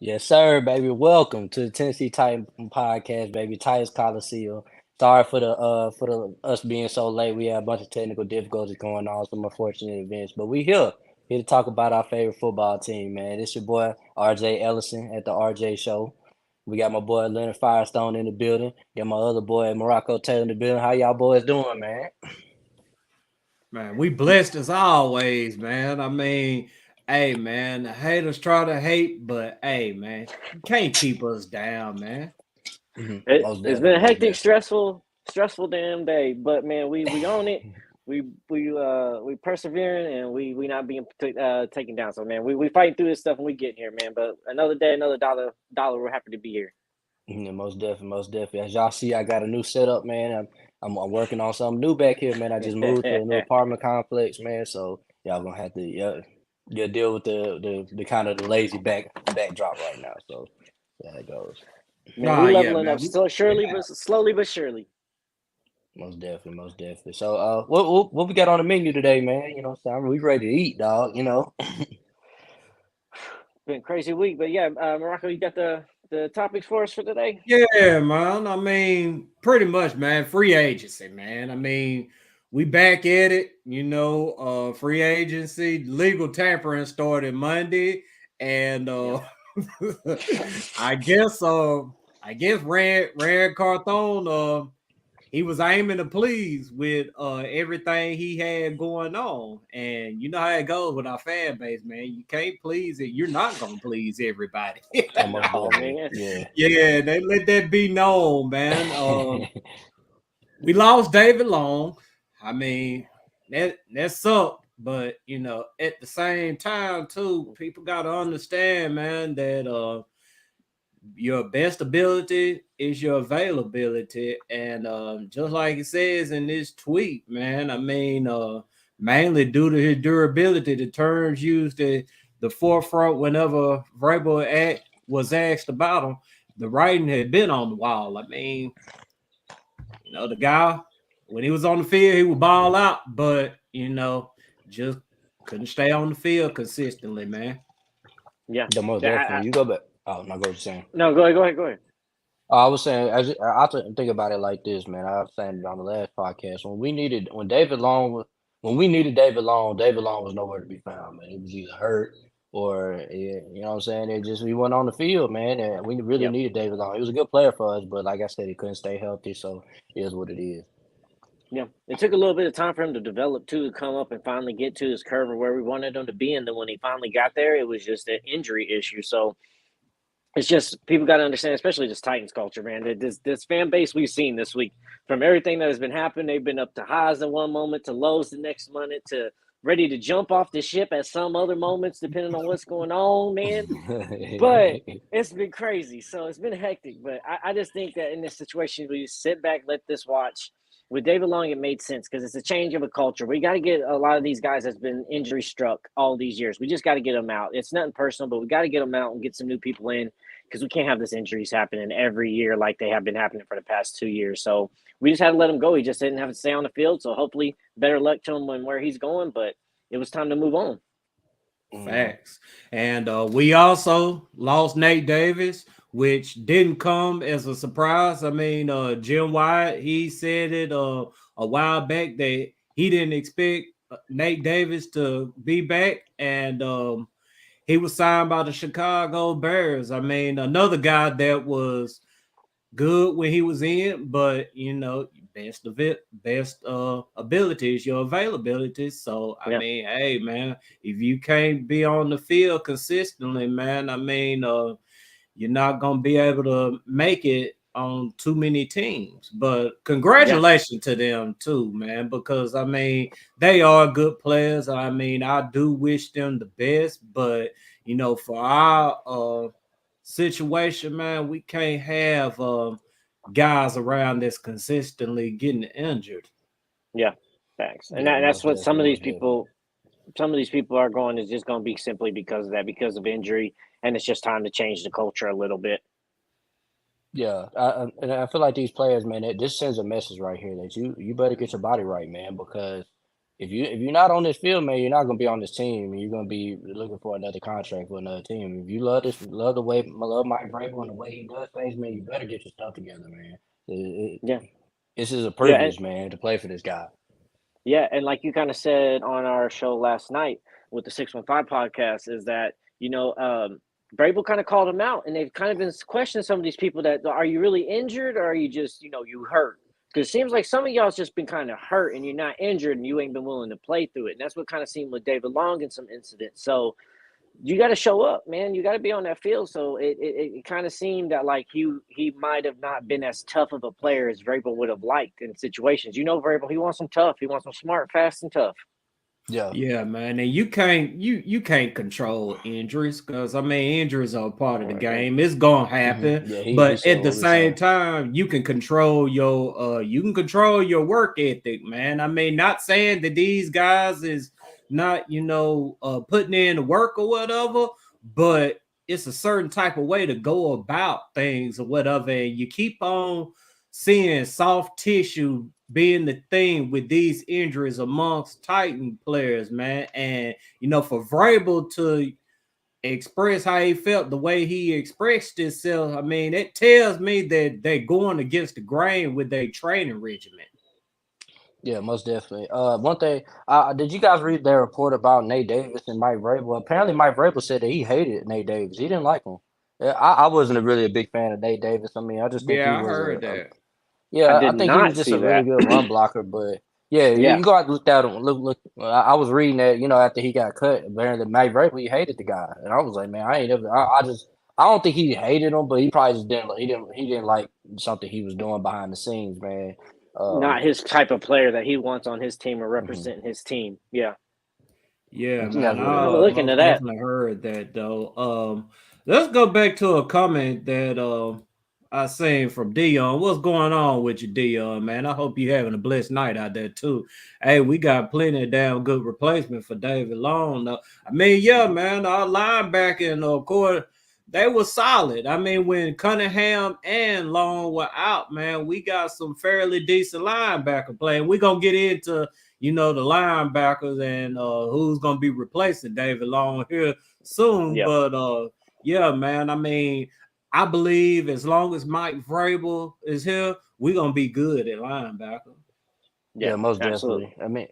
Yes, sir, baby. Welcome to the Tennessee Titan podcast, baby. Titans Colosseum. Sorry for the us being so late. We had a bunch of technical difficulties going on, some unfortunate events, but we here to talk about our favorite football team, man. It's your boy RJ Ellison at the RJ Show. We got my boy Leonard Firestone in the building. Got my other boy Morocco Taylor in the building. How y'all boys doing, man? Man, we blessed as always, man. Hey, man, the haters try to hate, but hey, man, you can't keep us down, man. Most It's definitely, been a most hectic, definitely. stressful damn day. But man, we own it. We persevering and we not being taken down. So man, we fighting through this stuff and we getting here, man. But another day, another dollar. We're happy to be here. Yeah, most definitely, most definitely. As y'all see, I got a new setup, man. I'm working on something new back here, man. I just moved to a new apartment complex, man. So y'all gonna have to deal with the kind of the lazy backdrop right now. So yeah, it goes. Man, we Nah, yeah, leveling man. up surely, but slowly but surely. Most definitely, most definitely. So what we got on the menu today, man? You know, so we ready to eat, dog. You know. Been a crazy week, but yeah, Morocco, you got the topics for us for today. Yeah, man. Pretty much, man. Free agency, man. We back at it. Free agency, legal tampering started Monday, and Yep. I guess, Rand Carthon, he was aiming to please with everything he had going on. And you know how it goes with our fan base, man. You can't please it. You're not gonna please everybody. Oh, most Oh definitely. man. Yeah. Yeah, they let that be known, man. We lost David Long. I mean, that sucked, but at the same time, too, people gotta understand, man, that your best ability is your availability. And just like it says in this tweet, man, mainly due to his durability, the terms used at the forefront whenever Vrabel was asked about him, the writing had been on the wall. The guy, when he was on the field, he would ball out, but, just couldn't stay on the field consistently, man. Yeah. The most Yeah. definitely. You go back. Oh, no, go saying. No, go ahead. Go ahead. Go ahead. I was saying, think about it like this, man. I was saying it on the last podcast when we needed David Long was nowhere to be found, man. He was either hurt or you know what I'm saying. It just we went on the field, man, and we really Yep. needed David Long. He was a good player for us, but like I said, he couldn't stay healthy, so it is what it is. Yeah, it took a little bit of time for him to develop too, to come up and finally get to his curve of where we wanted him to be. And then when he finally got there, it was just an injury issue. So it's just people got to understand, especially this Titans culture, man. That this fan base we've seen this week, from everything that has been happening, they've been up to highs in one moment, to lows the next moment, to ready to jump off the ship at some other moments, depending on what's going on, man. But it's been crazy. So it's been hectic. But I just think that in this situation, we sit back, let this watch. With David Long, it made sense because it's a change of a culture. We got to get a lot of these guys that's been injury struck all these years. We just got to get them out. It's nothing personal, but we got to get them out and get some new people in because we can't have this injuries happening every year like they have been happening for the past 2 years. So we just had to let him go. He just didn't have to stay on the field. So hopefully, better luck to him when where he's going. But it was time to move on. Mhm. Facts. And we also lost Nate Davis, which didn't come as a surprise. Jim Wyatt, he said it a while back that he didn't expect Nate Davis to be back. And he was signed by the Chicago Bears. Another guy that was good when he was in, but best ability is your availability. So Yeah. hey man, if you can't be on the field consistently, man, you're not gonna be able to make it on too many teams. But Yeah. congratulations to them too, man, because they are good players. I do wish them the best, but for our situation, man, we can't have guys around that's consistently getting injured. Yeah. Thanks. And Yeah, that's most what definitely, most definitely. some of these people are going is just going to be simply because of that, because of injury, and it's just time to change the culture a little bit. Yeah, and I feel like these players, man, this sends a message right here that you better get your body right, man, because if you're not on this field, man, you're not gonna be on this team, and you're gonna be looking for another contract with another team. If you love the way love Mike Vrabel and the way he does things, man, you better get your stuff together, man. Yeah, This is a yeah, and privilege, man, to play for this guy. yeah, and like you kind of said on our show last night with the 615 podcast, is that Vrabel kind of called him out, and they've kind of been questioning some of these people that are you really injured or are you just you hurt? Because it seems like some of y'all's just been kind of hurt and you're not injured and you ain't been willing to play through it, and that's what kind of seemed with David Long in some incidents. So you got to show up, man. You got to be on that field. So it kind of seemed that like he might have not been as tough of a player as Vrabel would have liked in situations. Vrabel, he wants them tough. He wants them smart, fast, and tough. Yeah, man, and you can't control injuries because I mean injuries are a part of the game. It's gonna happen, Yeah, he but said at the what we same said. time, you can control your work ethic, man. I mean, not saying that these guys is not putting in the work or whatever, but it's a certain type of way to go about things or whatever, and you keep on seeing soft tissue being the thing with these injuries amongst Titan players, man. And for Vrabel to express how he felt the way he expressed himself, I mean, it tells me that they're going against the grain with their training regimen. Yeah, most definitely. One thing, did you guys read their report about Nate Davis and Mike Vrabel? Apparently, Mike Vrabel said that he hated Nate Davis. He didn't like him. Yeah, I wasn't really a big fan of Nate Davis. I mean, I just think he Yeah, I was heard that. I yeah, I did think he was not just a see really that. good run blocker. But yeah, Yeah, you go out and look at him. Look. I was reading that, after he got cut, apparently Mike Vrabel he hated the guy, and I was like, man, I ain't ever. I don't think he hated him, but he probably just didn't. He didn't like something he was doing behind the scenes, man. not his type of player that he wants on his team or Mhm. representing his team. Yeah, Yeah, I think that's man, what it I'm I gonna look was. into most that. definitely heard that though. Let's go back to a comment that I seen from Dion. What's going on with you, Dion, man? I hope you having a blessed night out there too. Hey, we got plenty of damn good replacement for David Long. I mean, yeah, man, our linebacker and of course they were solid. I mean, when Cunningham and Long were out, man, we got some fairly decent linebacker play. And we're gonna get into the linebackers and who's gonna be replacing David Long here soon. Yep. But yeah, man. I mean, I believe as long as Mike Vrabel is here, we're gonna be good at linebacker. Yeah, Yeah, most absolutely. definitely.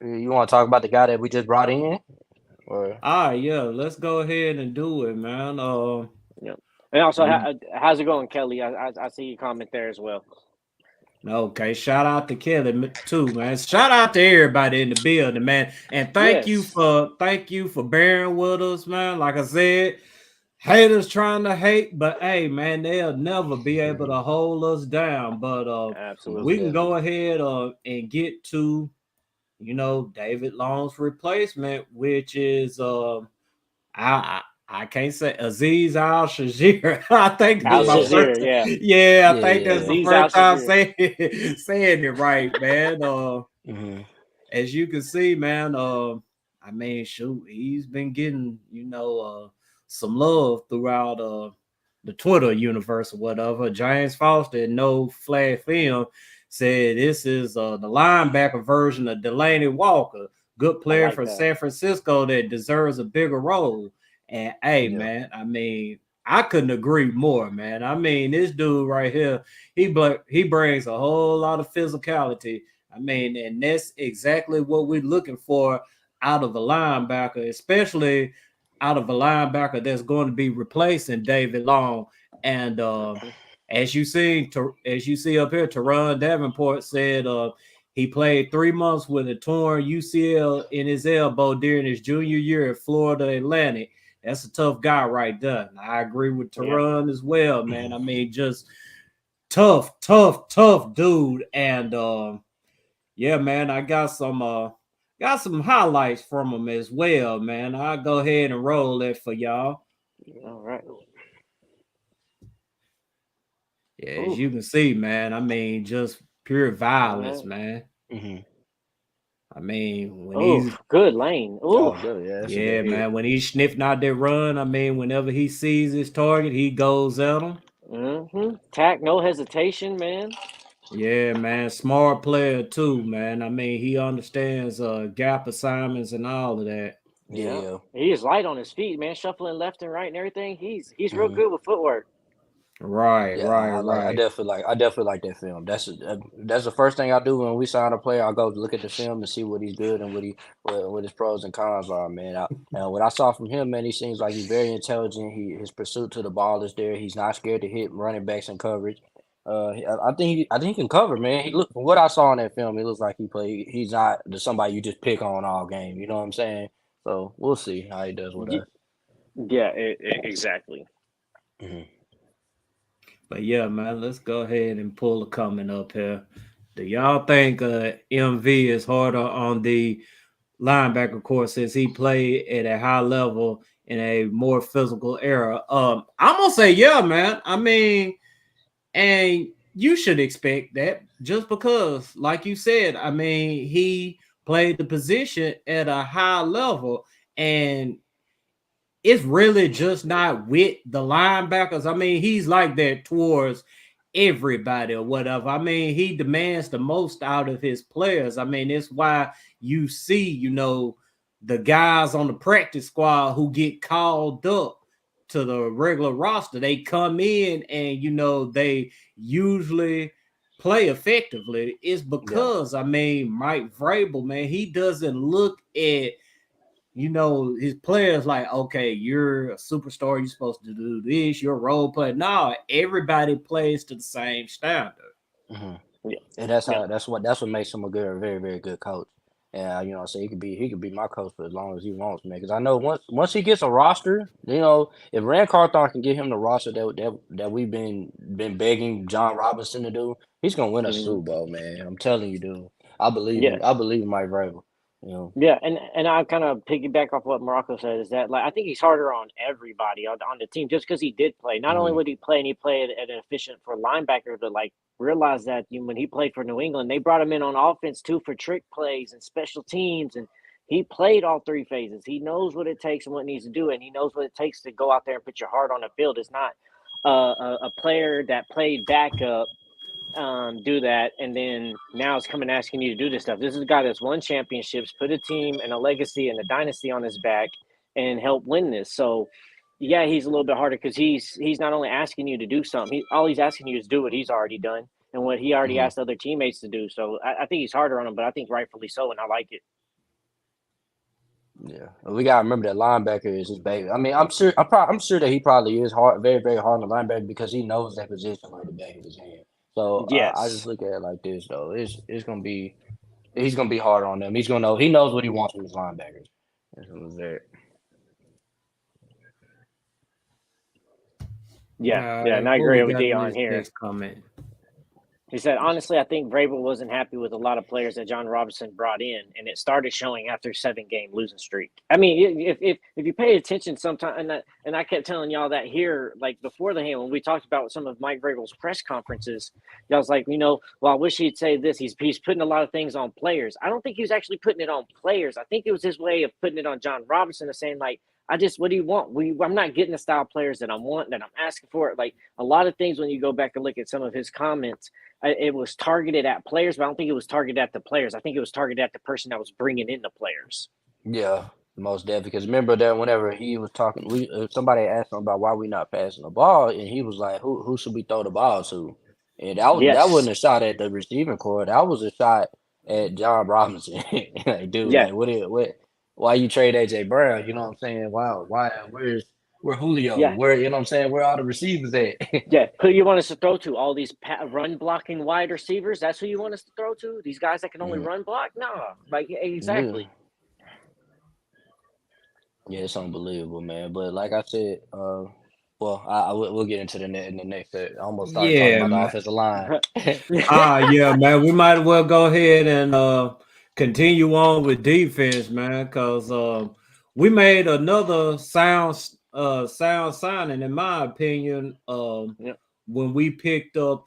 I mean, you want to talk about the guy that we just brought in, or All right, yeah, let's go ahead and do it, man. Yep. And also, We how's it going, Kelly? I see your comment there as well. Okay, shout out to Kelly too, man. Shout out to everybody in the building, man. And Yes. thank you for bearing with us, man. Like I said, haters trying to hate, but hey, man, they'll never be able to hold us down. But most we Absolutely. can go definitely. ahead and get to David Long's replacement, which is I I can't say Aziz Al Shazir. I think that's Al my Yeah, first. Shazier, yeah. Yeah, I think that's yeah. my Aziz Al first time Shazier. saying it right, man. Hmm. As you can see, man. I mean, shoot, he's been getting some love throughout the Twitter universe or whatever. James Foster at No Flag Film said this is the linebacker version of Delaney Walker, good I player like from that. San Francisco that deserves a bigger role. And hey, Yeah. man, I mean, I couldn't agree more, man. I mean, this dude right here, he brings a whole lot of physicality. I mean, and that's exactly what we're looking for out of a linebacker, especially out of a linebacker that's going to be replacing David Long. And Mhm. as you see up here, Teron Davenport said he played 3 months with a torn UCL in his elbow during his junior year at Florida Atlantic. That's a tough guy right there. And I agree with Yeah. Teron as well, man. I mean, just tough, tough, tough dude. And yeah, man, I got some highlights from him as well, man. I'll go ahead and roll it for y'all. All right. Yeah, as Ooh. you can see, man, I mean, just pure All violence, right. man. Hmm. I mean, when Oof. he's Good lane. Oof. Oh, good. Yeah, that's a good yeah, hit. man, when he's sniffing out that run, I mean, whenever he sees his target, he goes at him. Mm-hmm. Tack, no hesitation, man. Yeah, man, smart player too, man. I mean, he understands gap assignments and all of that. Yeah, Yeah, yeah. he is light on his feet, man, shuffling left and right and everything. He's real Hmm. good with footwork. Right, Yeah, right, right. I definitely like that film. That's the first thing I do when we sign a player. I go look at the film and see what he's good and what his pros and cons are, man. What I saw from him, man, he seems like he's very intelligent. His pursuit to the ball is there. He's not scared to hit running backs in coverage. I think he can cover, man. He look from what I saw in that film, it looks like he's not somebody you just pick on all game. You know what I'm saying? So we'll see how he does with Ye- us. Yeah, exactly. Hmm. But yeah, man, let's go ahead and pull a comment up here. Do y'all think MV is harder on the linebacker course since he played at a high level in a more physical era? I'm gonna say yeah, man. I mean, and you should expect that just because, like you said, I mean, he played the position at a high level, and it's really just not with the linebackers. I mean, he's like that towards everybody or whatever. I mean, he demands the most out of his players. I mean, it's why you see, the guys on the practice squad who get called up to the regular roster. They come in and they usually play effectively. It's Yeah. because I mean, Mike Vrabel, man, he doesn't look at his players like, okay, you're a superstar, you're supposed to do this, you're a role player. No, everybody plays to the same standard. Hmm. Yeah, And that's yeah, how that's what makes him a good, very, very good coach. And so he could be my coach for as long as he wants, man. Because I know once he gets a roster, if Rand Carthon can get him the roster that we've been begging John Robinson to do, he's gonna win a mhm. Super Bowl, man. I'm telling you, dude. Yeah. I believe in Mike Vrabel. You know. Yeah, and I kind of piggyback off what Morocco said is that like I think he's harder on everybody on the team just because he did play. Not only Hmm. would he play and he played at an efficient for linebacker, but like realize that when he played for New England, they brought him in on offense too for trick plays and special teams, and he played all three phases. He knows what it takes and what needs to do, and he knows what it takes to go out there and put your heart on the field. It's not a player that played backup do that, and then now it's coming asking you to do this stuff. This is a guy that's won championships, put a team and a legacy and a dynasty on his back, and help win this. So, yeah, he's a little bit harder because he's not only asking you to do something. All he's asking you is do what he's already done and what he already Hmm. asked other teammates to do. So I think he's harder on him, but I think rightfully so, and I like it. Yeah, we gotta remember that linebacker is his baby. I mean, I'm sure that he probably is hard, very, very hard on the linebacker because he knows that position like the back of his hand. So I just Yes. look at it like this though. It's gonna be he's gonna be hard on them. He knows what he wants from his linebackers. That's what it's there. All Yeah, and right, I what agree we with got in Dion this here. next comment? He said, honestly, I think Vrabel wasn't happy with a lot of players that John Robinson brought in, and it started showing after 7 game losing streak. I mean, if you pay attention sometime, and I kept telling y'all that here, like before the game, when we talked about some of Mike Vrabel's press conferences, y'all was like, well, I wish he'd say this. He's putting a lot of things on players. I don't think he was actually putting it on players. I think it was his way of putting it on John Robinson and saying, like, what do you want? I'm not getting the style players that I want, that I'm asking for. Like a lot of things when you go back and look at some of his comments, it was targeted at players, but I don't think it was targeted at the players. I think it was targeted at the person that was bringing in the players. Yeah, most definitely. Because remember that whenever he was talking, somebody asked him about why we not passing the ball, and he was like, "Who should we throw the ball to?" And that Yes. wasn't a shot at the receiving core. That was a shot at John Robinson. Like, dude, Yeah. like, what? Why you trade AJ Brown? You know what I'm saying? Why? Where Julio? Yeah. Where you know what I'm saying? Where all the receivers at? Yeah. Who you want us to throw to? All these run blocking wide receivers? That's who you want us to throw to? These guys that can only Mm, run block? No. Like, yeah. exactly. Yeah, it's unbelievable, man. But like I said, well, we'll get into in the next set. I almost started talking Yeah, about the man. offensive line. Yeah, man. We might as well go ahead and continue on with defense, man, because we made another sound signing, in my opinion. Yeah. When we picked up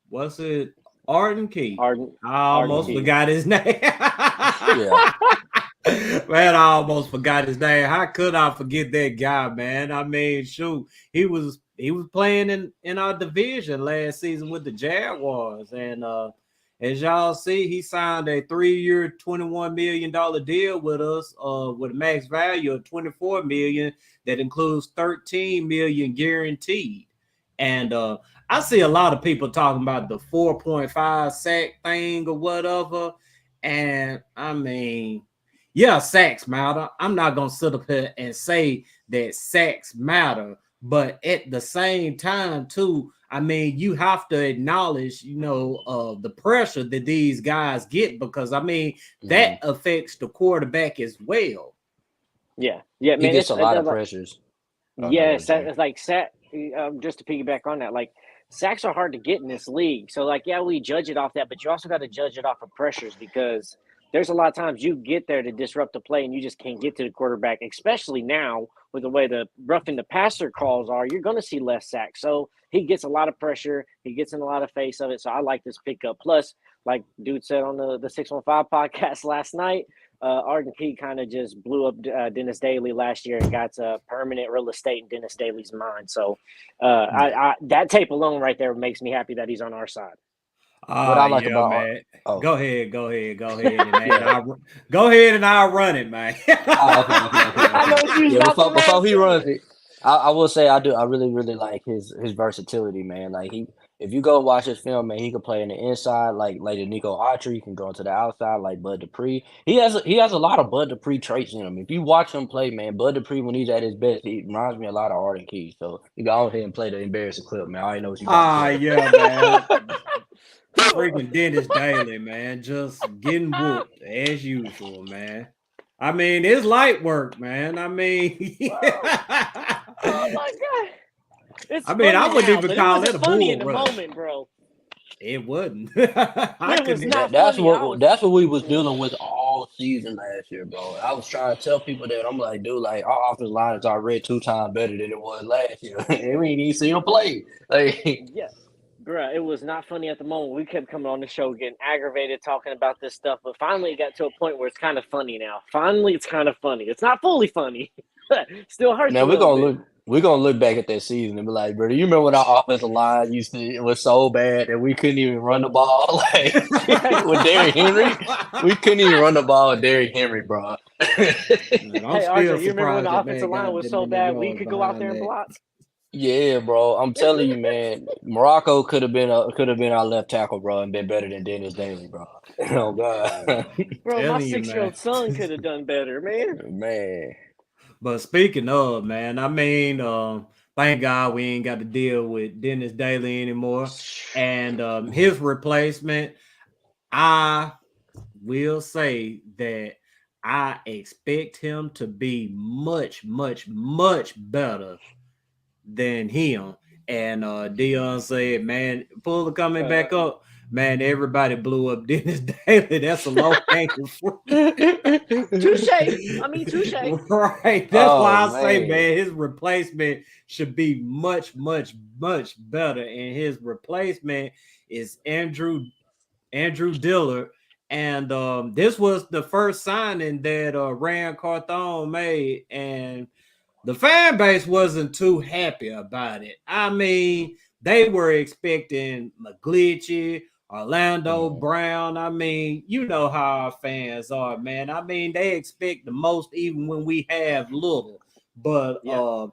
what's it, Arden Key. Arden, I Arden almost Hmm. Key. forgot his name. Yeah. Man, I almost forgot his name. How could I forget that guy, man? I mean, shoot, he was he was playing in our division last season with the Jaguars, and as y'all see, he signed a 3-year, $21 million deal with us, with a max value of $24 million that includes $13 million guaranteed. And I see a lot of people talking about the 4.5 sack thing or whatever. And I mean, yeah, sacks matter. I'm not gonna sit up here and say that sacks matter, but at the same time, too, I mean, you have to acknowledge, the pressure that these guys get, because I mean that affects the quarterback as well. Yeah, He man. gets It's a lot of like, pressures. Oh, go ahead, yes, Jay. it's like just to piggyback on that, like sacks are hard to get in this league. So like, yeah, we judge it off that, but you also got to judge it off of pressures, because there's a lot of times you get there to disrupt the play and you just can't get to the quarterback, especially now with the way the roughing the passer calls are. You're going to see less sacks. So he gets a lot of pressure. He gets in a lot of face of it. So I like this pickup. Plus, like dude said on the 615 podcast last night, Arden Key kind of just blew up Dennis Daly last year and got permanent real estate in Dennis Daly's mind. So that tape alone right there makes me happy that he's on our side. What I like Yeah, about man. oh Go ahead, and yeah. go ahead, and I'll run it, man. Oh, okay. I know she's Yeah, about to before run he to runs it. it, I will say I do. I really, really like his versatility, man. Like if you go watch his film, man, he can play in the inside, like the Nico Autry. He can go into the outside, like Bud Dupree. He has a lot of Bud Dupree traits in him. If you watch him play, man, Bud Dupree when he's at his best, he reminds me a lot of Arden Key. So you go ahead and play the embarrassing clip, man. I already know what you about to say. Yeah, man. Freaking Dennis Daly, man, just getting whooped as usual, man. I mean, it's light work, man. I mean, Oh my god, it's I mean, I funny wouldn't now, even but it call wasn't it a funny in bull the rush. moment, bro. It wasn't. I It was couldn't. not That's funny. what that's what we was dealing with all season last year, bro. I was trying to tell people that I'm like, dude, like our offensive line is already 2 times better than it was last year, and we ain't even see him play. Like, Yeah, bruh, it was not funny at the moment. We kept coming on the show getting aggravated talking about this stuff, but finally it got to a point where it's kind of funny now. Finally, it's kind of funny. It's not fully funny. Still hurts a now little bit. we're gonna look back at that season and be like, bro, do you remember when our offensive line it was so bad that we couldn't even run the ball like with Derrick Henry? We couldn't even run the ball with Derrick Henry, bro. Man, I'm Hey, still RJ, you remember when surprised the that offensive man line got was that so many bad we yards could go out behind there and that. block? Yeah, bro. I'm telling you, man. Morocco could have been our left tackle, bro, and been better than Dennis Daly, bro. Oh God, I'm Bro, my telling you, man. 6-year-old son could have done better, man. man. But speaking of, man, I mean, thank God we ain't got to deal with Dennis Daly anymore. And his replacement, I will say that I expect him to be much, much, much better than him. And Dion said, man, Fuller coming back up. Man, everybody blew up Dennis Daly. That's a low hanging fruit. Touche. I mean, touche. Right. That's Oh why I say, man. man, his replacement should be much, much, much better. And his replacement is Andrew Dillard. And this was the first signing that Rand Carthon made. And the fan base wasn't too happy about it. I mean, they were expecting McGlinchey, Orlando Brown. I mean, you know how our fans are, man. I mean, they expect the most even when we have little. But Yeah.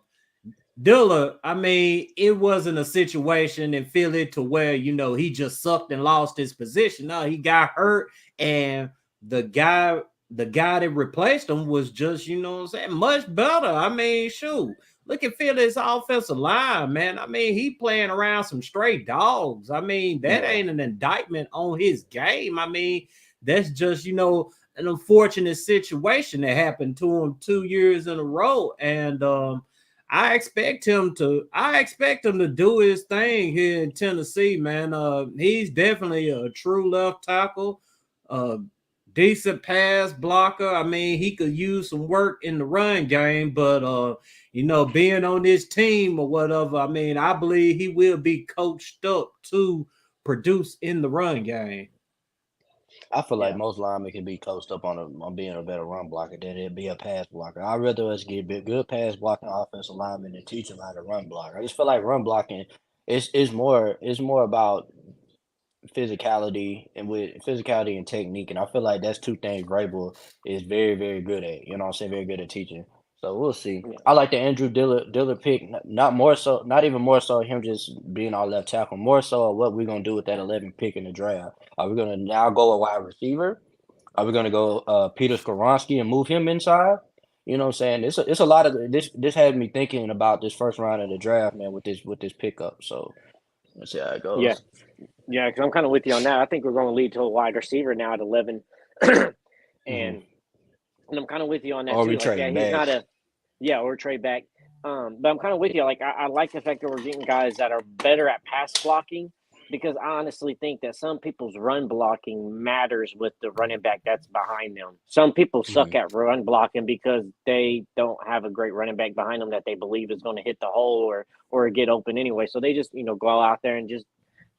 Dilla, I mean, it wasn't a situation in Philly to where, he just sucked and lost his position. No, he got hurt, and the guy that replaced him was just, what I'm saying, much better. I mean, shoot. Look at Philly's offensive line, man. I mean, he playing around some stray dogs. I mean, that ain't an indictment on his game. I mean, that's just, an unfortunate situation that happened to him 2 years in a row. And I expect him to do his thing here in Tennessee, man. He's definitely a true left tackle, decent pass blocker. I mean, he could use some work in the run game, but being on this team or whatever, I mean, I believe he will be coached up to produce in the run game. I feel like Yeah, most linemen can be coached up on being a better run blocker than it be a pass blocker. I'd rather us get good pass blocking offensive linemen than teach them how to run block. I just feel like run blocking is more about physicality and technique, and I feel like that's two things Vrabel is very, very good at. You know what I'm saying? Very good at teaching. So we'll see. yeah, I like the Andrew Dillard pick, not more so, not even more so him just being our left tackle, more so what we're gonna do with that 11 pick in the draft. Are we gonna now go a wide receiver? Are we gonna go Peter Skoronski and move him inside? You know what I'm saying? It's a lot of this has me thinking about this first round of the draft, man, with this pickup. So let's see how it yeah, goes. yeah. Because I'm kind of with you on that. I think we're going to lead to a wide receiver now at 11, Hmm. and I'm kind of with you on that Or we too. Like, yeah, trade he's back. not a yeah or trade back. But I'm kind of with you. Like, I like the fact that we're getting guys that are better at pass blocking because I honestly think that some people's run blocking matters with the running back that's behind them. Some people suck Mhm. at run blocking because they don't have a great running back behind them that they believe is going to hit the hole or get open anyway. So they just go out there and just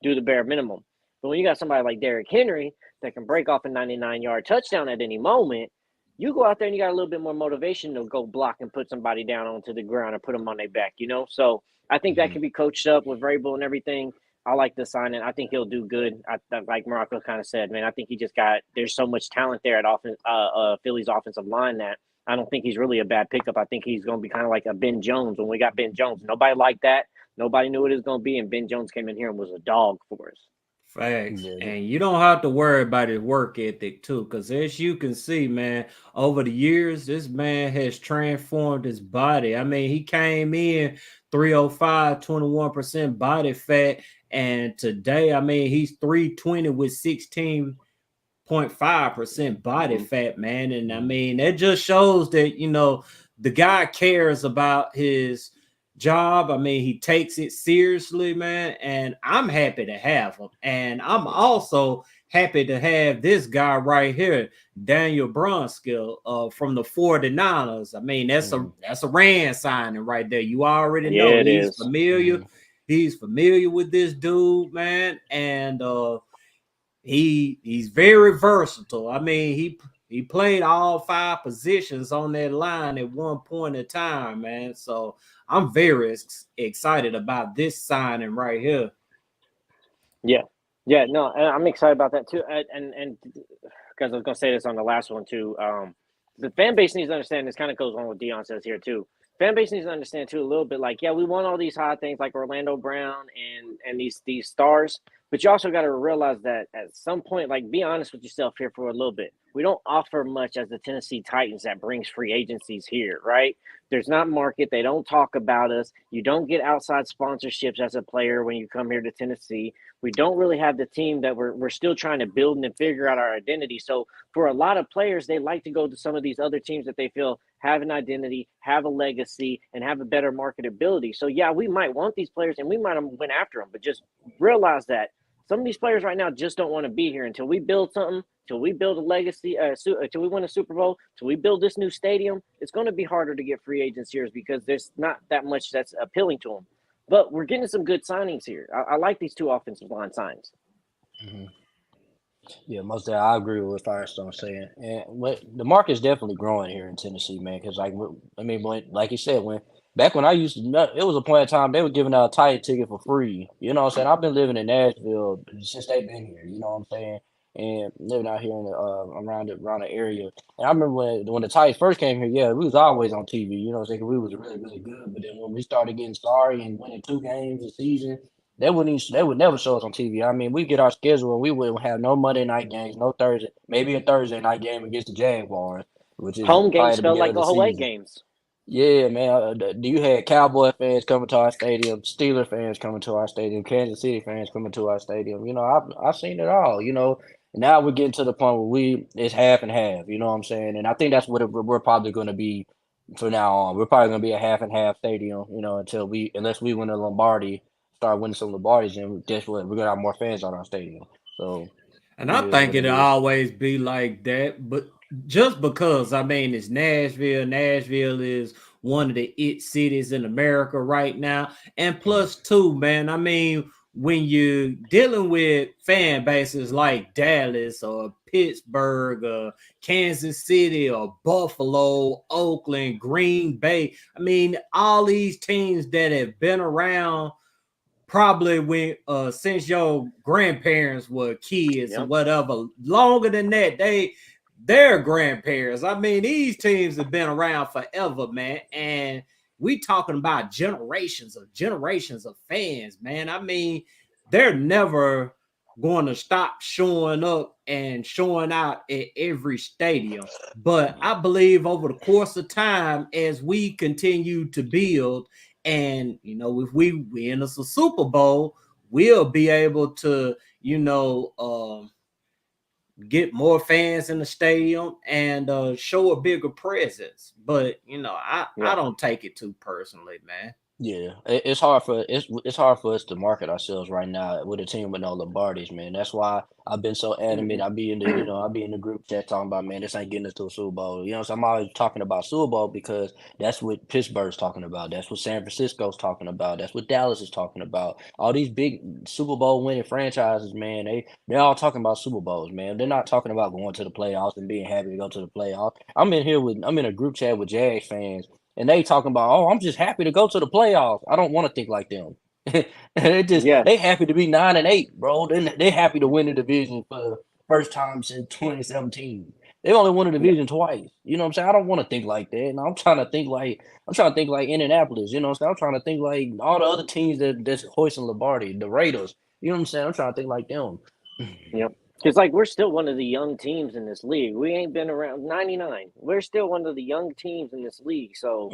do the bare minimum. But when you got somebody like Derrick Henry that can break off a 99-yard touchdown at any moment, you go out there and you got a little bit more motivation to go block and put somebody down onto the ground or put them on their back. So I think that Mhm. can be coached up with Vrabel and everything. I like the signing. I think he'll do good. Like Morocco kind of said, man, I think he just there's so much talent there at Philly's offensive line that I don't think he's really a bad pickup. I think he's going to be kind of like a Ben Jones when we got Ben Jones. Nobody liked that. Nobody knew what it was going to be, and Ben Jones came in here and was a dog for us. Facts. Yeah. And you don't have to worry about his work ethic too, because as you can see, man, over the years, this man has transformed his body. I mean, he came in 305, 21% body fat. And today, I mean, he's 320 with 16.5% body Mhm. fat, man. And I Mhm. mean, that just shows that, the guy cares about his job. I mean, he takes it seriously, man. And I'm happy to have him. And I'm Yeah. also happy to have this guy right here, Daniel Brunskill, from the 49ers. I mean, that's a Mhm. that's a Rand signing right there. You already know Yeah, it he's is. familiar. Mhm. He's familiar with this dude, man. And he's very versatile. I mean, he played all five positions on that line at one point in time, man. So I'm very excited about this signing right here. Yeah, yeah. No, and I'm excited about that too. And because I was gonna say this on the last one too. The fan base needs to understand. This kind of goes on what Dion says here too. Fan base needs to understand too a little bit. Like, yeah, we want all these hot things like Orlando Brown and these stars, but you also got to realize that at some point, like, be honest with yourself here for a little bit. We don't offer much as the Tennessee Titans that brings free agencies here, right? There's not market. They don't talk about us. You don't get outside sponsorships as a player when you come here to Tennessee. We don't really have the team that we're still trying to build and figure out our identity. So for a lot of players, they like to go to some of these other teams that they feel have an identity, have a legacy, and have a better marketability. So yeah, we might want these players and we might have went after them, but just realize that some of these players right now just don't want to be here until we build something, until we build a legacy, until we win a Super Bowl, until we build this new stadium. It's going to be harder to get free agents here because there's not that much that's appealing to them. But we're getting some good signings here. I like these two offensive line signs. Mhm. Yeah, most of I agree with what Firestone's saying, and what the market's definitely growing here in Tennessee, man. Because I mean, like you said, when back when I used to, it was a point in time they were giving out a tight ticket for free. You know what I'm saying? I've been living in Nashville since they've been here. You know what I'm saying? And living out here in the around the area. And I remember when the Titans first came here, yeah, we was always on TV. You know what I'm saying? 'Cause we was really really good. But then when we started getting sorry and winning 2 games a season. They would never show us on TV. I mean, we get our schedule and we would have no Monday night games, no Thursday, maybe a Thursday night game against the Jaguars, which is Home probably games the felt beginning like of the away season. games. Yeah, man. You had Cowboy fans coming to our stadium, Steeler fans coming to our stadium, Kansas City fans coming to our stadium. I've seen it all. Now we're getting to the point where it's half and half. You know what I'm saying? And I think that's what we're probably going to be from now on. We're probably going to be a half and half stadium. Unless we win the Lombardi, start winning some Lombardis, and guess what? We're gonna have more fans on our stadium. So And it I is think what it it'll is. always be like that. But just because, I mean, it's Nashville. Nashville is one of the it cities in America right now. And Mhm. plus, two, man, I mean, when you're dealing with fan bases like Dallas or Pittsburgh or Kansas City or Buffalo, Oakland, Green Bay, I mean, all these teams that have been around probably when since your grandparents were kids or Yep. whatever, longer than that, their grandparents. I mean, these teams have been around forever, man. And we talking about generations of fans, man. I mean, they're never going to stop showing up and showing out at every stadium. But I believe over the course of time, as we continue to build, and if we win us a Super Bowl, we'll be able to, get more fans in the stadium and show a bigger presence. But I don't take it too personally, man. Yeah, it's hard for us to market ourselves right now with a team with no Lombardis, man. That's why I've been so adamant. Mhm. I be in the group chat talking about, man, this ain't getting us to a Super Bowl. So I'm always talking about Super Bowl because that's what Pittsburgh's talking about. That's what San Francisco's talking about. That's what Dallas is talking about. All these big Super Bowl winning franchises, man, they're all talking about Super Bowls, man. They're not talking about going to the playoffs and being happy to go to the playoffs. I'm in a group chat with Jags fans and they talking about, oh, I'm just happy to go to the playoffs. I don't want to think like them. Yeah. They happy to be 9-8, bro. They happy to win the division for the first time since 2017. They only won the Yeah. division twice. You know what I'm saying? I don't want to think like that. And I'm trying to think like Indianapolis. You know what I'm saying? I'm trying to think like all the other teams that's hoisting Lombardi, the Raiders. You know what I'm saying? I'm trying to think like them. Yep. Because like we're still one of the young teams in this league. We ain't been around 99. We're still one of the young teams in this league. So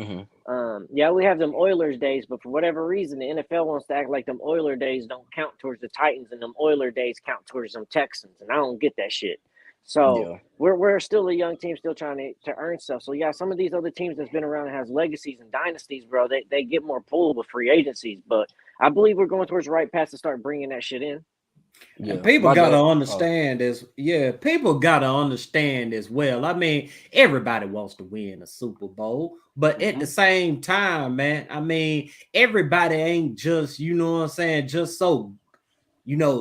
Hmm. yeah, we have them Oilers days, but for whatever reason, the NFL wants to act like them Oiler days don't count towards the Titans and them Oiler days count towards them Texans. And I don't get that shit. So Yeah. we're still a young team, still trying to earn stuff. So yeah, some of these other teams that's been around and has legacies and dynasties, bro, they get more pull with free agencies. But I believe we're going towards the right path to start bringing that shit in. And Yeah. people My gotta dad. Oh. understand as people gotta understand as well. I mean, everybody wants to win a Super Bowl, but at the Mm-hmm. same time, man, I mean, everybody ain't just, what I'm saying, just so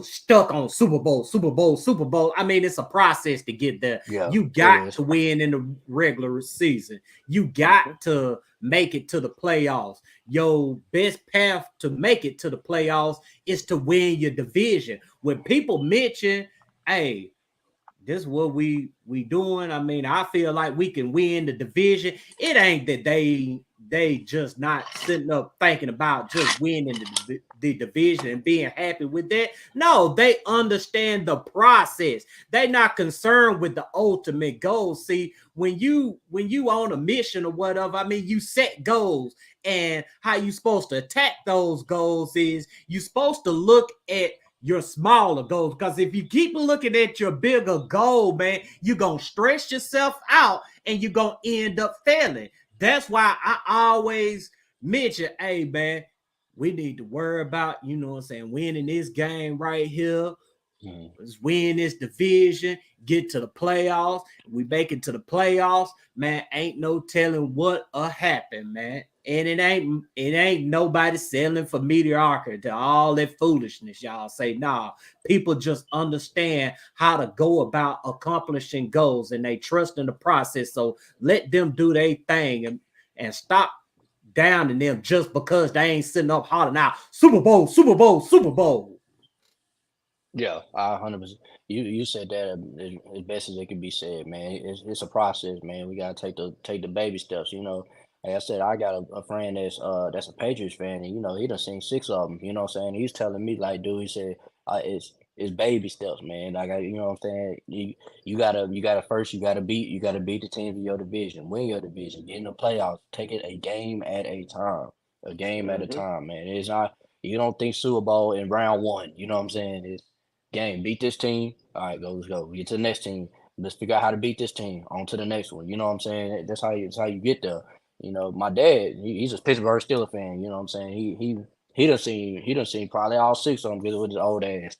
stuck on Super Bowl, Super Bowl, Super Bowl. I mean, it's a process to get there. Yeah, You it got is. to win in the regular season. You got Mm-hmm. to make it to the playoffs. Your best path to make it to the playoffs is to win your division. When people mention, hey, this is what we doing. I mean, I feel like we can win the division. It ain't that they just not sitting up thinking about just winning the division and being happy with that. No, they understand the process. They not concerned with the ultimate goal. See, when you on a mission or whatever, I mean, you set goals, and how you supposed to attack those goals is you supposed to look at your smaller goals. Because if you keep looking at your bigger goal, man, you're going to stress yourself out and you're going to end up failing. That's why I always mention, hey, man, we need to worry about, what I'm saying, winning this game right here. Mhm. Let's win this division, get to the playoffs. We make it to the playoffs, man. Ain't no telling what'll happen, man. And it ain't nobody selling for mediocrity to all that foolishness. Y'all say, nah, people just understand how to go about accomplishing goals and they trust in the process. So let them do their thing and stop down in them just because they ain't sitting up hollering out Super Bowl, Super Bowl, Super Bowl. Yeah, 100%. You said that as best as it can be said, man. It's a process, man. We gotta take the baby steps. Like I said, I got a friend that's a Patriots fan, and he done seen six of them. You know what I'm saying? He's telling me like, dude, he said, it's baby steps, man. Like you know what I'm saying? You gotta first you gotta beat the teams in your division, win your division, get in the playoffs, take it a game at a time, a game at a Mm-hmm. time, man. It's not you don't think Super Bowl in round one. You know what I'm saying? It's game. Beat this team. All right, let's go. Get to the next team. Let's figure out how to beat this team. On to the next one. You know what I'm saying? That's how you get there. My dad, he's a Pittsburgh Steelers fan. You know what I'm saying? He done seen probably all six of them with his old ass.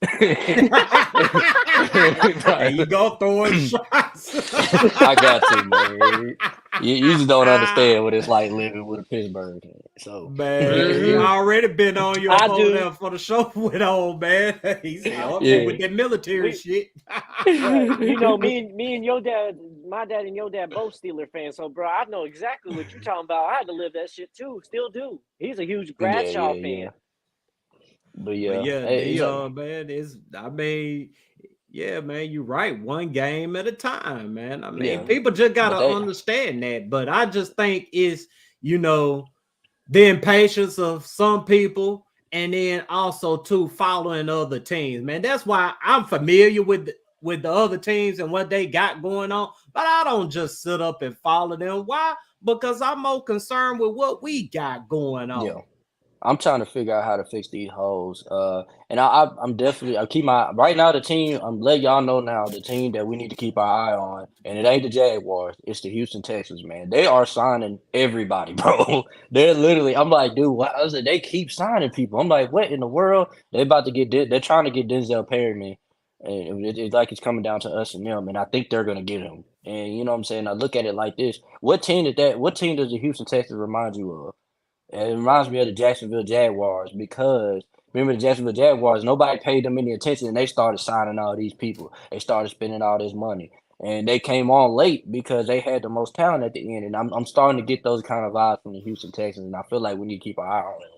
And you go throwing shots. I got to, man. You just don't understand what it's like living with a Pittsburgh. So Man, he already been on you I up over do. there for the show with old man. He said, "Oh, Yeah. with that military We- shit." Bruh, you know, me and your dad, my dad and your dad both Steeler fans. So, bro, I know exactly what you're talking about. I had to live that shit too. Still do. He's a huge Bradshaw fan. But But yeah, yeah, hey, it's Dion, man, yeah, man, you're right. One game at a time, man. I mean, yeah. people just But gotta they, understand that. But I just think it's, the impatience of some people, and then also too following other teams, man. That's why I'm familiar with the other teams and what they got going on, but I don't just sit up and follow them. Why? Because I'm more concerned with what we got going on. yeah. I'm trying to figure out how to fix these holes. And I'm definitely I keep my right now the team. I'm letting y'all know now the team that we need to keep our eye on, and it ain't the Jaguars. It's the Houston Texans, man. They are signing everybody, bro. They're literally. I'm like, dude, what? I was like, they keep signing people. I'm like, what in the world? They about to get. They're trying to get Denzel Perryman, and it's like it's coming down to us and them. And I think they're gonna get him. And you know what I'm saying? I look at it like this: what team is that? What team does the Houston Texans remind you of? It reminds me of the Jacksonville Jaguars because remember the Jacksonville Jaguars, nobody paid them any attention and they started signing all these people. They started spending all this money. And they came on late because they had the most talent at the end. And I'm starting to get those kind of vibes from the Houston Texans. And I feel like we need to keep our eye on them.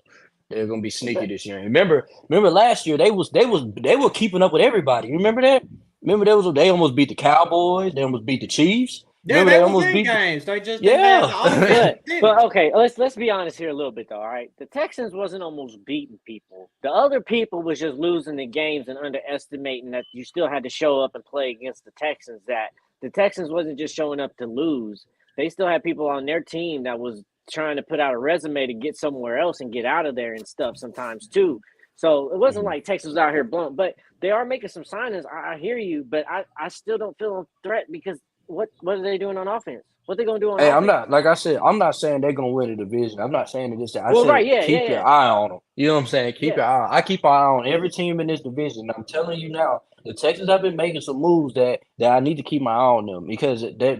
They're gonna be sneaky this year. And remember last year they were keeping up with everybody. You remember that? Remember they almost beat the Cowboys, they almost beat the Chiefs. Yeah, Remember they they was almost in beat games. They just didn't have the offense yeah. to finish. But okay, let's be honest here a little bit though. All right, the Texans wasn't almost beating people. The other people was just losing the games and underestimating that you still had to show up and play against the Texans. That the Texans wasn't just showing up to lose. They still had people on their team that was trying to put out a resume to get somewhere else and get out of there and stuff sometimes too. So it wasn't like Texas was out here blunt, but they are making some signings. I hear you, but I still don't feel a threat because what are they doing on offense? What they gonna do on Hey, I'm offense? not like I said. I'm not saying they're gonna win the division. I'm not saying this. I Well, right, said yeah, keep your yeah, eye on them. You know what I'm saying? Keep yeah, your eye. I keep an eye on every team in this division. I'm telling you now, the Texans have been making some moves that I need to keep my eye on them because they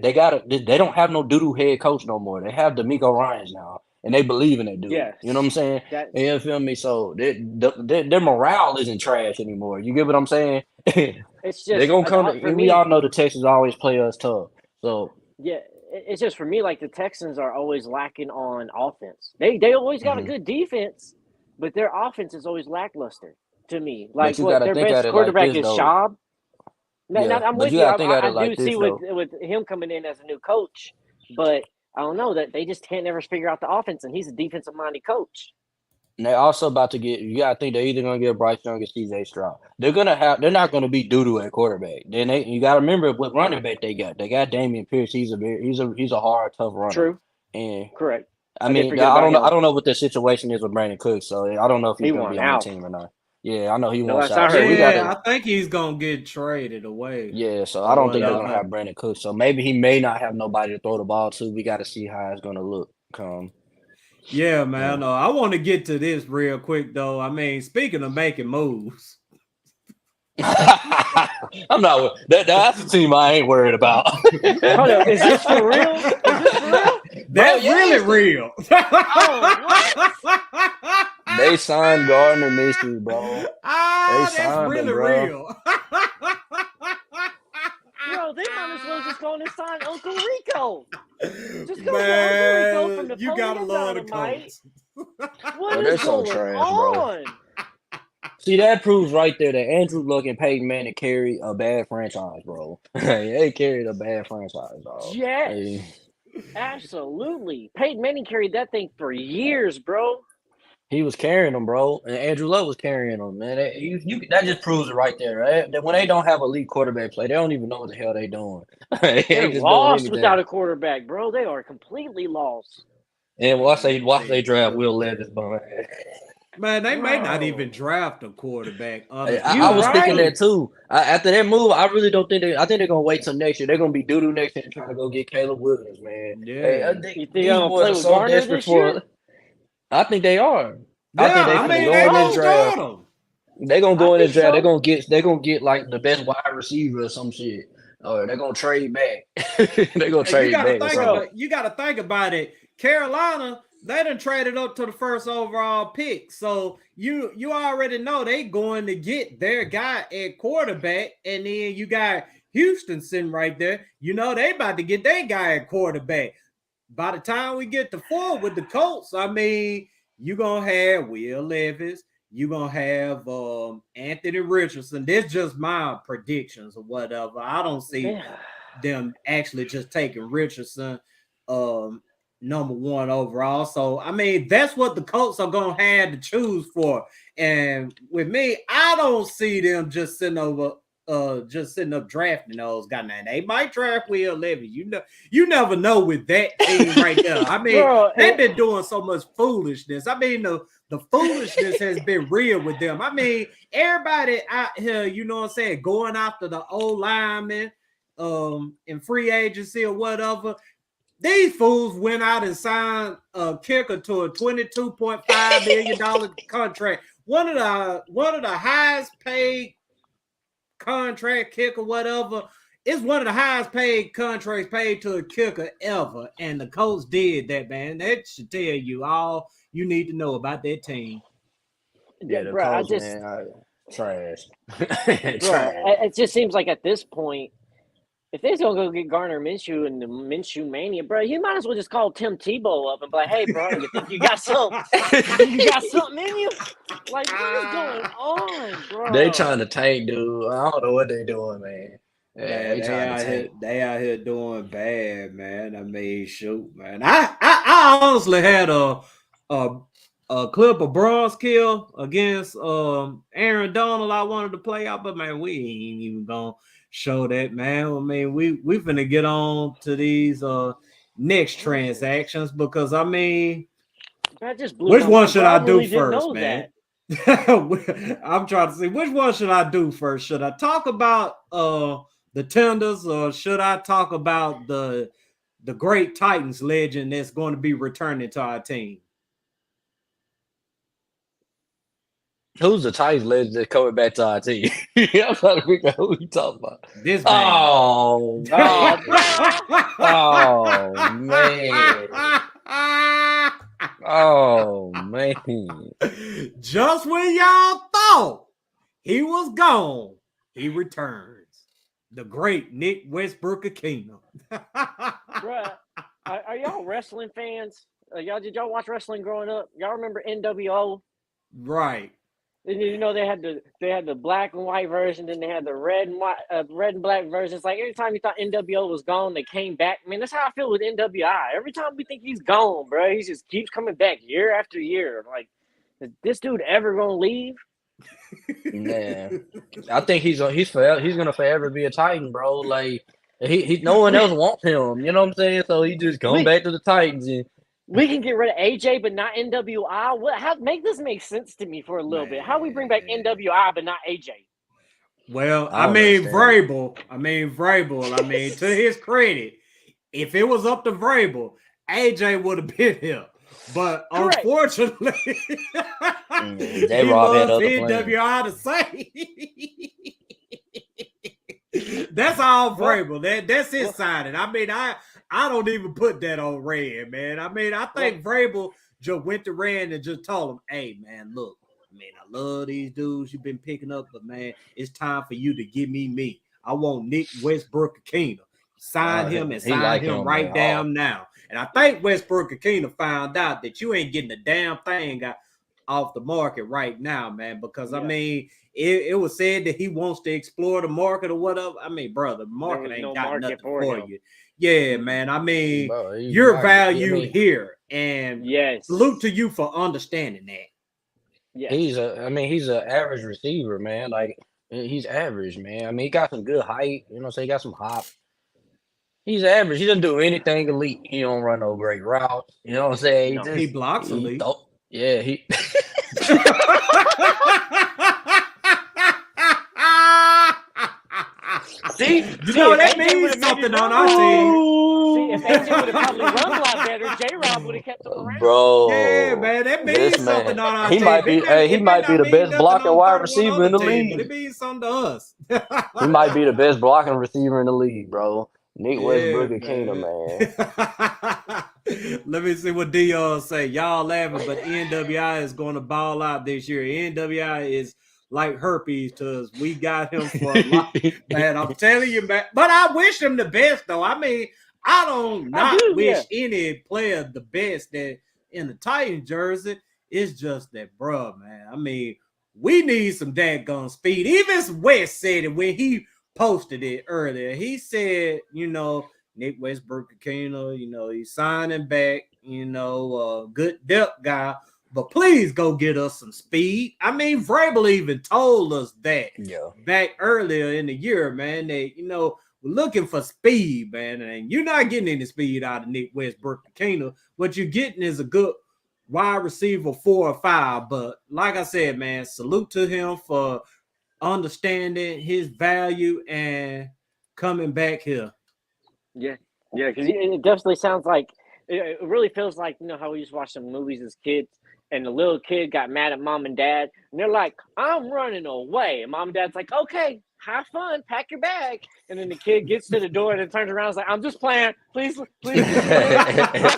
don't have no doodoo head coach no more. They have D'Amico Ryans now, and they believe in that dude. yes. You know what I'm saying? That You feel me? So their morale isn't trash anymore. You get what I'm saying? it's They're just gonna come. for And we all me. know the Texans always play us tough. So. Yeah, it's just for me. Like the Texans are always lacking on offense. They always got a Mhm. good defense, but their offense is always lackluster to me. But Like you got what to their think at best it like quarterback this is though. Schaub. Now, Yeah, I'm but with you you. gotta think at I it do like see this though. with him coming in as a new coach, but I don't know that they just can't never figure out the offense, and he's a defensive minded coach. And they're also about to get. You gotta think they're either gonna get Bryce Young or CJ Stroud. They're not gonna be doo doo at quarterback. Then you gotta remember what running back they got. They got Damian Pierce. He's a hard, tough runner. True, And correct. I I did mean, forget about I him. don't know what the situation is with Brandon Cooks. So I don't know if he's He gonna be won on the out. team or not. Yeah, I know he The wants last I out. So heard, we he Yeah, gotta. I think he's gonna get traded away. Yeah, so I don't But think they're gonna have Brandon Cooks. So maybe he may not have nobody to throw the ball to. We got to see how it's gonna look. yeah, man. I want to get to this real quick though. I mean, speaking of making moves, I'm not. That's the team I ain't worried about. hold up, is this for real? Is this for real? that's really yes, real. Oh, what? they signed Gardner Minshew, bro. They That's signed him, really bro. real. Bro, they might as well just go and sign Uncle Rico. Just go get Uncle Rico from Man, you gotta Napoleon love the Dynamite. coach. What Bro, is they're so going trash, bro. on? See, that proves right there that Andrew Luck and Peyton Manning carry a bad franchise, bro. They carried a bad franchise, dog. Yes, absolutely. Peyton Manning carried that thing for years, bro. He was carrying them, bro, and Andrew Luck was carrying them, man. That just proves it right there, right? That when they don't have elite quarterback play, they don't even know what the hell they doing. They They're ain't just doing lost without anything. a quarterback, bro. They are completely lost. And watch they draft Will Levis, bum. Man, they may not Bro. even draft a quarterback, I, honestly. You I was thinking right. that too. After that move, I really don't think I think they're gonna wait till next year. They're gonna be doo doo next year and trying to go get Caleb Williams, man. Hey, Yeah. You think these I'm gonna boys play are with so Garner desperate this year? for. I think they are. I think Yeah, they I finna mean, go they in this gonna draft. start him. They're gonna I go in think this draft. so. They're gonna get like the best wide receiver or some shit. Or they're gonna trade back. They're gonna You trade gotta back or think something. Bro, about you gotta think about it. Carolina They done traded up to the first overall pick. So you already know they going to get their guy at quarterback. And then you got Houston sitting right there. You know they about to get their guy at quarterback. By the time we get to 4 with the Colts, I mean, you're going to have Will Levis. You're going to have Anthony Richardson. This just my predictions or whatever. I don't see them actually just taking Richardson number 1 overall. So, I mean, that's what the Colts are going to have to choose for. And with me, I don't see them just sitting up drafting those guys. Now, they might draft Will Levis. You never know with that team right there. I mean, bro, they've been doing so much foolishness. I mean, the foolishness has been real with them. I mean, everybody out here, you know what I'm saying, going after the old linemen in free agency or whatever. These fools went out and signed a kicker to a $22.5 million contract. One of the highest paid contract kicker, whatever. It's one of the highest paid contracts paid to a kicker ever. And the Colts did that, man. That should tell you all you need to know about that team. Yeah, the Colts, man, trash. Trash. It just seems like at this point, if they're going to go get Gardner Minshew and the Minshew Mania, bro, you might as well just call Tim Tebow up and be like, hey, bro, you think you got something? You got something in you? Like, what is going on, bro? They trying to tank, dude. I don't know what they doing, man. Yeah, they out here doing bad, man. I mean, shoot, man. I honestly had a clip of Bronze Kill against Aaron Donald. I wanted to play out, but man, we ain't even gonna show that, man. I mean, we finna get on to these next transactions because I mean, which one should I do first, man? I'm trying to see which one should I do first. Should I talk about the tenders or should I talk about the great Titans legend that's going to be returning to our team? Who's the Titans legend that's coming back to our team? I'm trying to figure out who you talking about. This man. Oh, man. Oh, man. Just when y'all thought he was gone, he returns. The great Nick Westbrook-Ikhine. Bruh, are y'all wrestling fans? Did y'all watch wrestling growing up? Y'all remember NWO? Right. And you know they had the black and white version, then they had the red and black version. It's like every time you thought NWO was gone, they came back. I mean, that's how I feel with NWI. Every time we think he's gone, bro, he just keeps coming back year after year. Like, is this dude ever gonna leave? Yeah, I think he's gonna forever be a Titan, bro. Like he no one else wants him. You know what I'm saying? So he just come back to the Titans and. We can get rid of AJ, but not NWI. Make this make sense to me for a little bit. How we bring back NWI but not AJ? Well, I mean Vrabel. To his credit, if it was up to Vrabel, AJ would have been here. But correct. Unfortunately, they loves NWI to say. That's all Vrabel. That's his side. I mean, I don't even put that on Rand, man. I mean, I think Vrabel just went to Rand and just told him, hey, man, look, man, I love these dudes you've been picking up, but, man, it's time for you to give me. I want Nick Westbrook-Ikhine. Sign him and sign him right down now. And I think Westbrook-Ikhine found out that you ain't getting a damn thing off the market right now, man, because, I mean, it was said that he wants to explore the market or whatever. I mean, brother, the market ain't got nothing for you. Yeah, man. I mean, bro, you're valued here, and salute to you for understanding that. Yeah, he's an average receiver, man. Like he's average, man. I mean, he got some good height. You know, so he got some hop. He's average. He doesn't do anything elite. He don't run no great routes. You know what I'm saying? He blocks elite. He. See, that means something on our team. See, if AJ would have probably run a lot better, J-Rob would have kept him around. Bro, yeah, man, that means something on our team. He might be the best blocking wide receiver in the league. But it means something to us. He might be the best blocking receiver in the league, bro. Nick Yeah, Westbrook and Keenum, man. man. Let me see what Dion say. Y'all laughing, but NWI is going to ball out this year. NWI is like herpes to us. We got him for a lot, man. I'm telling you, man. But I wish him the best, though. I mean, I don't I not do, yeah. wish any player the best that in the Titans jersey. It's just that, bro, man. I mean, we need some daggone speed. Even West said it when he posted it earlier. He said, Nick Westbrook, he's signing back, good depth guy, but please go get us some speed. I mean, Vrabel even told us that back earlier in the year, man, that, we're looking for speed, man, and you're not getting any speed out of Nick Westbrook. What you're getting is a good wide receiver 4 or 5, but like I said, man, salute to him for understanding his value and coming back here. Yeah, because it definitely sounds like it really feels like how we used to watch some movies as kids, and the little kid got mad at mom and dad, and they're like, "I'm running away," and mom and dad's like, "Okay, have fun, pack your bag," and then the kid gets to the door and then turns around and is like, "I'm just playing, please." That's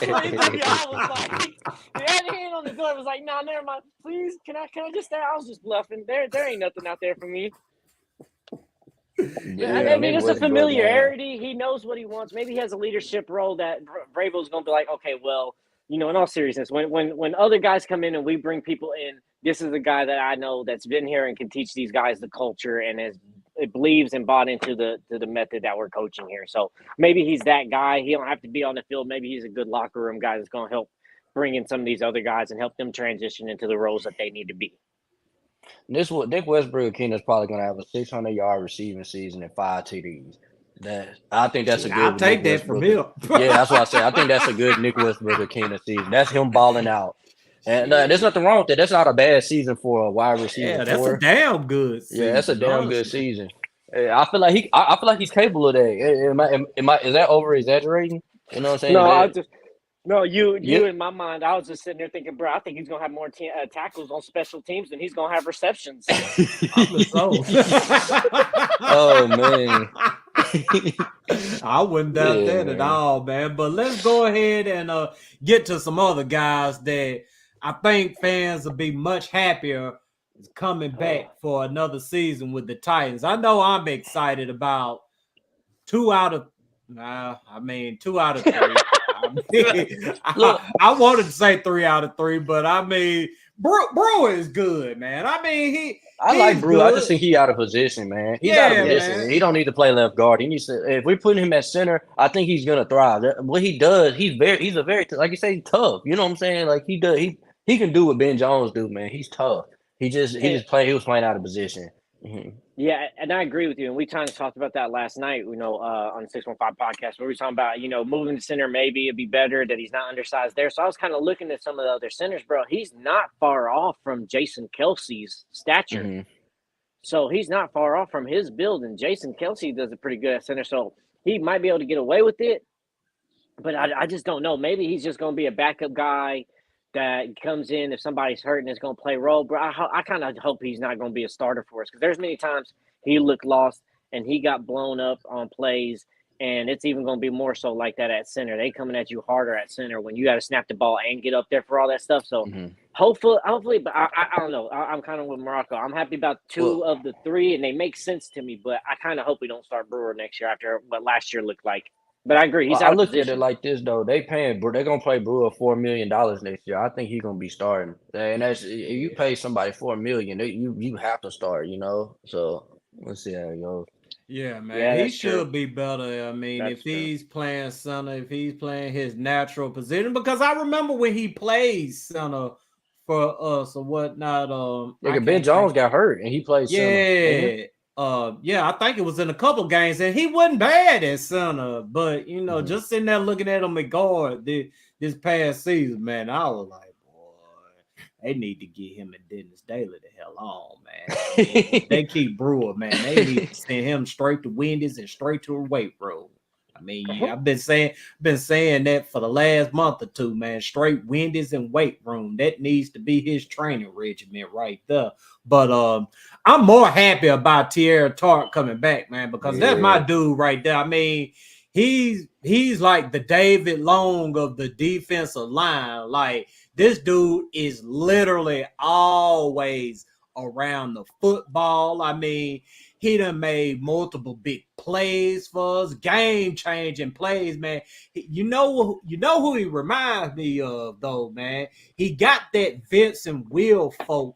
what NWI was like. They had a hand on the door. It was like, "No, never mind. Please, can I just stay? I was just bluffing. There ain't nothing out there for me." Yeah, I mean, Nick it's a Westbrook, man. familiarity. He knows what he wants. Maybe he has a leadership role that Vrabel's going to be like, okay, well, in all seriousness, when other guys come in and we bring people in, this is a guy that I know that's been here and can teach these guys the culture and it believes and bought into the method that we're coaching here. So maybe he's that guy. He don't have to be on the field. Maybe he's a good locker room guy that's going to help bring in some of these other guys and help them transition into the roles that they need to be. Nick Westbrook is probably gonna have a 600-yard receiving season and 5 TDs. I think that's a I'll good take Nick that from Westbrook. him. Yeah, that's what I say. I think that's a good Nick Westbrook season. That's him balling out, and there's nothing wrong with that. That's not a bad season for a wide receiver. Yeah, that's a damn good season. Yeah, that's a damn honestly. good season. I feel like I feel like he's capable of that. Is that over exaggerating? You know what I'm saying? No, you in my mind, I was just sitting there thinking, bro, I think he's gonna have more tackles on special teams than he's gonna have receptions. Oh man, I wouldn't doubt that at all, man. But let's go ahead and get to some other guys that I think fans will be much happier coming back for another season with the Titans. I know I'm excited about 2 out of 3. I wanted to say 3 out of 3, but I mean, Brewer is good, man. I mean, I like Brewer. I just think he out of position, man. He's out of position. Man. He don't need to play left guard. He needs to. If we're putting him at center, I think he's gonna thrive. What he does, he's a very like you say, tough. You know what I'm saying? Like he can do what Ben Jones do, man. He's tough. He was playing out of position. Mm-hmm. Yeah, and I agree with you. And we kind of talked about that last night, on the 615 podcast, where we were talking about, moving to center, maybe it'd be better that he's not undersized there. So I was kind of looking at some of the other centers, bro. He's not far off from Jason Kelsey's stature. Mm-hmm. So he's not far off from his build. And Jason Kelsey does a pretty good at center. So he might be able to get away with it. But I just don't know. Maybe he's just going to be a backup guy that comes in if somebody's hurt and is going to play role. But I kind of hope he's not going to be a starter for us, because there's many times he looked lost and he got blown up on plays, and it's even going to be more so like that at center. They coming at you harder at center when you got to snap the ball and get up there for all that stuff. So hopefully, but I don't know. I'm kind of with Morocco. I'm happy about 2 of the 3, and they make sense to me, but I kind of hope we don't start Brewer next year after what last year looked like. But I agree. I look at it like this though. They're gonna play Brewer $4 million next year. I think he's gonna be starting. And that's if you pay somebody $4 million, you have to start. So let's see how it goes. Yeah, man, he should be better. I mean, if he's playing center, if he's playing his natural position, because I remember when he played center for us or whatnot. Ben Jones got hurt and he played center. I think it was in a couple games, and he wasn't bad at center. But just sitting there looking at him at guard this past season, man, I was like, boy, they need to get him and Dennis Daly the hell on, man. They keep Brewer, man. They need to send him straight to Wendy's and straight to a weight room. I mean, I've been saying that for the last month or 2, man. Straight Wendy's and weight room. That needs to be his training regimen right there. But I'm more happy about Tierra Tart coming back, man, because that's my dude right there. I mean, he's like the David Long of the defensive line. Like this dude is literally always around the football. I mean, he done made multiple big plays for us, game changing plays, man. You know who he reminds me of though, man. He got that Vincent Wilfork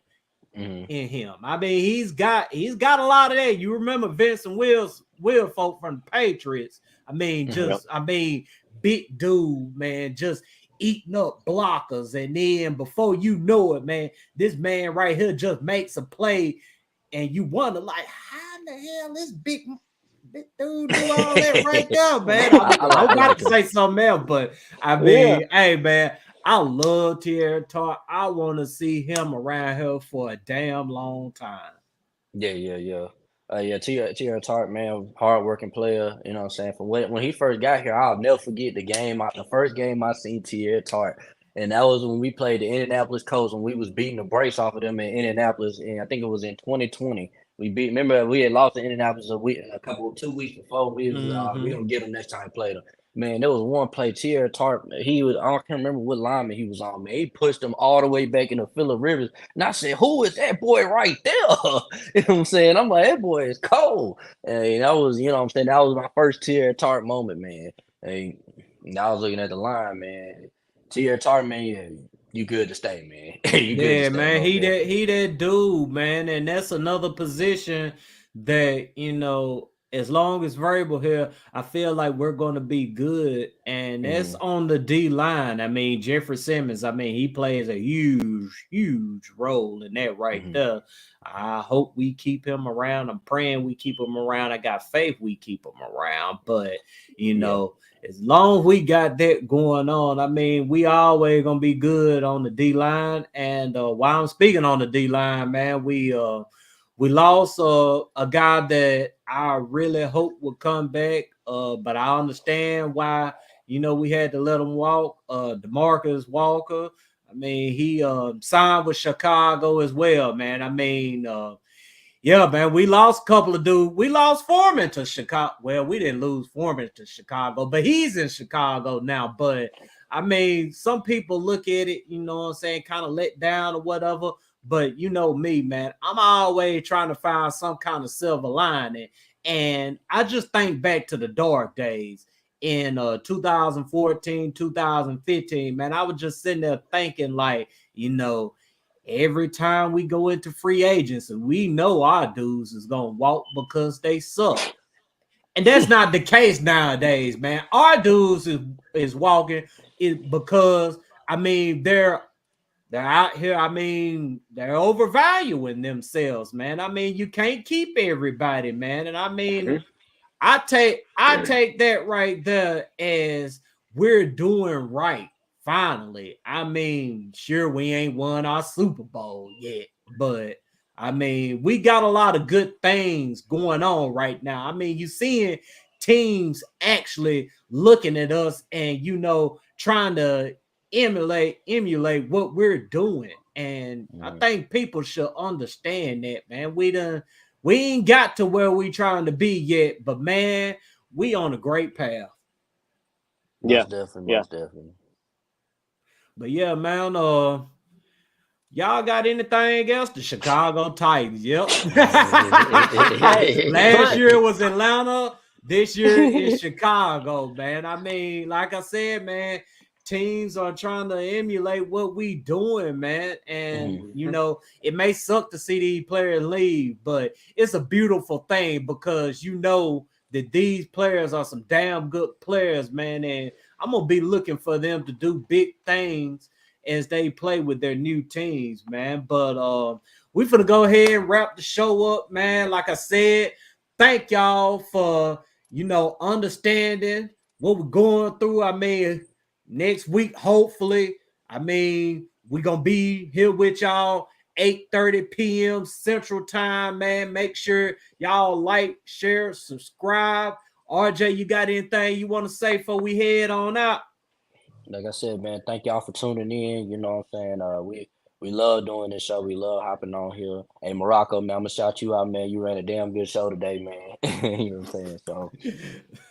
in him. I mean, he's got a lot of that. You remember Vincent Wilfork from the Patriots. I mean, Yep. I mean, big dude, man, just eating up blockers. And then before you know it, man, this man right here just makes a play, and you wonder, like, how in the hell this big dude do all that right there, man? I was I about like to him. say something else, but I Yeah. mean, hey, man, I love Tierra Tart. I want to see him around here for a damn long time. Yeah. T.R. Tart, man, hard working player. You know what I'm saying? From when he first got here, I'll never forget the first game I seen T.R. Tart, and that was when we played the Indianapolis Colts when we was beating the brakes off of them in Indianapolis, and I think it was in 2020. Remember we had lost to Indianapolis a couple 2 weeks before. We Mm-hmm. gonna get them next time we played them. Man, there was one play. T.R. Tart, I can't remember what lineman he was on. Man, he pushed him all the way back in the Phillip Rivers, and I said, "Who is that boy right there?" You know what I'm saying? I'm like, that boy is cold. And that was, you know what I'm saying? That was my first Tier Tart moment, man. And I was looking at the line, man. Tier Tart, man, yeah, you good to stay, man. You good to Yeah, stay, man, most definitely. he that dude, man, and that's another position that as long as variable here, I feel like we're going to be good, and that's Mm-hmm. on the D line. I mean, Jeffrey Simmons. I mean, he plays a huge role in that right Mm-hmm. there. I hope we keep him around. I'm praying we keep him around. I got faith we keep him around, but you Yeah. know as long as we got that going on, I mean, we always gonna be good on the D line. And while I'm speaking on the D line, man, we lost a guy that I really hope would come back. But I understand why we had to let him walk. DeMarcus Walker. I mean, he signed with Chicago as well, man. I mean, yeah, man, we lost a couple of dudes. We lost Foreman to Chicago. Well, we didn't lose Foreman to Chicago, but he's in Chicago now. But I mean, some people look at it, you know what I'm saying, kind of let down or whatever. But you know me, man, I'm always trying to find some kind of silver lining. And I just think back to the dark days in 2014, 2015, man. I was just sitting there thinking, like, every time we go into free agents, and we know our dudes is gonna walk because they suck. And that's not the case nowadays, man. Our dudes is walking it because I mean they're out here. I mean, they're overvaluing themselves, man. I mean, you can't keep everybody, man. And I mean, Mm-hmm. I take that right there as we're doing right. Finally, I mean, sure we ain't won our Super Bowl yet, but I mean we got a lot of good things going on right now. I mean, you seeing teams actually looking at us and trying to emulate what we're doing, and I Mm-hmm. think people should understand that, man. We ain't got to where we trying to be yet, but man, we on a great path. Yeah. Most definitely, Yeah. most definitely. But yeah, man, y'all got anything else? The Chicago Titans. Yep. Hey, Last but year was Atlanta. This year is Chicago, man. I mean, like I said, man, teams are trying to emulate what we doing, man. And Mm-hmm. it may suck to see these players leave, but it's a beautiful thing because that these players are some damn good players, man. And I'm gonna be looking for them to do big things as they play with their new teams, man. But we finna go ahead and wrap the show up, man. Like I said, thank y'all for understanding what we're going through. I mean, next week, hopefully, I mean, we're gonna be here with y'all 8:30 p.m. Central Time, man. Make sure y'all like, share, subscribe. RJ, you got anything you want to say before we head on out? Like I said, man, thank y'all for tuning in. You know what I'm saying? We love doing this show. We love hopping on here. Hey, Morocco, man, I'm gonna shout you out, man. You ran a damn good show today, man. You know what I'm saying? So,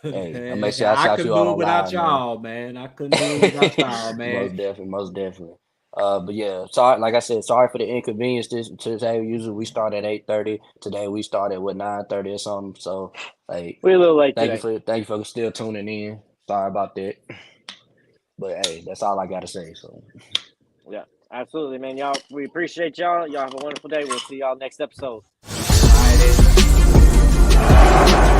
hey, I'll make Man, sure I I shout couldn't you out do it on without live, man. y'all, man. I couldn't do it without y'all, man. Most definitely, most definitely. But yeah, sorry. Like I said, sorry for the inconvenience. Today, usually we start at 8:30. Today we started with 9:30 or something. So, like, We're a little late thank you today. for still tuning in. Sorry about that. But hey, that's all I gotta say. So. Yeah, absolutely, man. Y'all, we appreciate y'all. Y'all have a wonderful day. We'll see y'all next episode. All right,